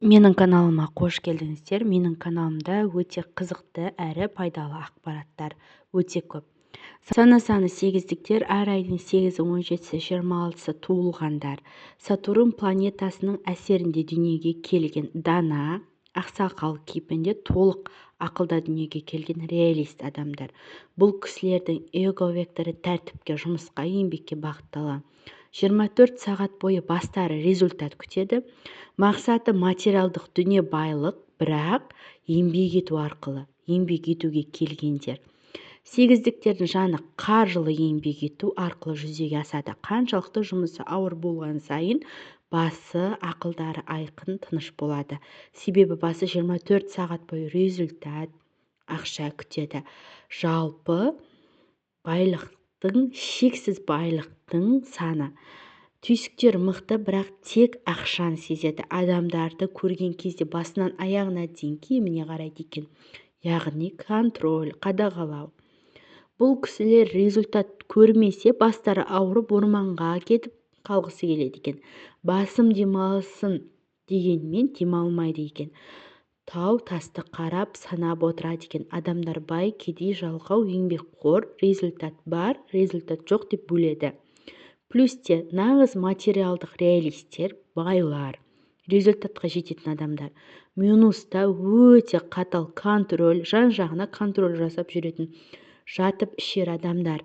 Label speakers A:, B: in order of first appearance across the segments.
A: Менің каналыма қош келдіңіздер. Менің каналымда өте қызықты әрі пайдалы ақпараттар өте көп. Саны сегіздіктер әр айдың 8-і, 17-сі, 26-сы туылғандар. Сатурн планетасының әсерінде дүниеге келген дана, ақсақал кейпінде толық ақылда дүниеге келген реалист адамдар. Бұл кісілердің эго векторы тәртіпке, жұмысқа, еңбекке бағытталған. 24 сағат бойы бастары результат күтеді. Мақсаты материалдық дүние байлық, бірақ еңбек ету арқылы, еңбек етуге келгендер. Сегіздіктердің жаны қаржылы еңбек ету арқылы жүзеге асады. Қаншалықты жұмысы ауыр болған сайын басы, ақылдары айқын, тыныш болады. Себебі басы 24 сағат бойы результат, ақша күтеді. Жалпы шексіз байлықтың саны. Түйсіктер мықты, бірақ тек ақшаны сезеді. Адамдарды көрген кезде басынан аяғына дейін киіміне қарайды екен. Яғни контроль, қадағалау. Бұл кісілер результат көрмесе бастары ауырып орманға кетіп қалғысы келеді екен. Басым демалсын дегенмен демалмайды екен. Тау тасты қарап санап отырады екен. Адамдар бай, кедей, жалқау, еңбекқор, результат бар, результат жоқ деп бөледі. Плюсте нағыз материалдық реалистер, байлар, результатқа жететін адамдар. Минуста өте қатал контроль, жан-жағына контроль жасап жүретін жатып ішер адамдар.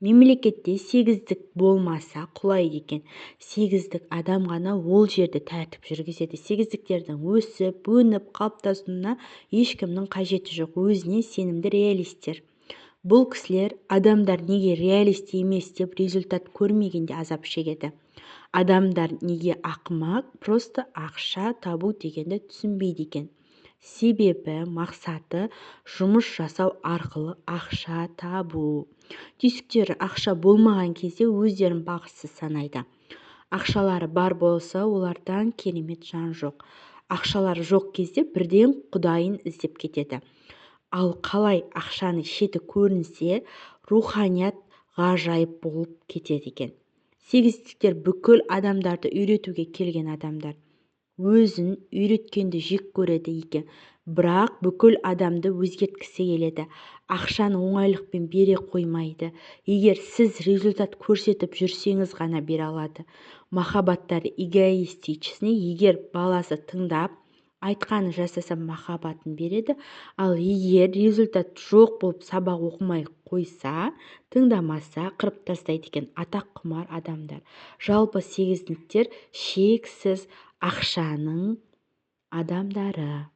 A: Мемлекетте сегіздік болмаса құлайды екен. Сегіздік адам ғана ол жерді тәртіп жүргізеді. Сегіздіктердің өсіп, өніп, қалыптасуына ешкімнің қажеті жоқ. Өзіне сенімді реалистер. Бұл кісілер адамдар неге реалист емес деп результат көрмегенде азап шегеді. Адамдар неге ақымақ, просто ақша табу дегенді түсінбейді екен. Себебі мақсаты жұмыс жасау арқылы ақша табу. Түйсіктері ақша болмаған кезде өздерін бақытсыз санайды. Ақшалары бар болса, олардан керемет жан жоқ. Ақшалары жоқ кезде бірден құдайын іздеп кетеді. Ал қалай ақшаны шеті көрінсе, руханият ғажайып болып кетеді екен. Сегіздіктер бүкіл адамдарды үйретуге келген адамдар. Өзін үйреткенді жек көреді екен, бірақ бүкіл адамды өзгерткісі келеді. Ақшаны оңайлықпен бере қоймайды. Егер сіз результат көрсетіп жүрсеңіз ғана бере алады. Махаббаттары эгоистичный, егер баласы тыңдап, айтқаны жасаса махаббатын береді, ал егер результат жоқ болып сабақ оқымай қойса, тыңдамаса, қырып тастайды екен. Атақ құмар адамдар. Жалпы сегіздіктер шексіз ақшаның адамдары.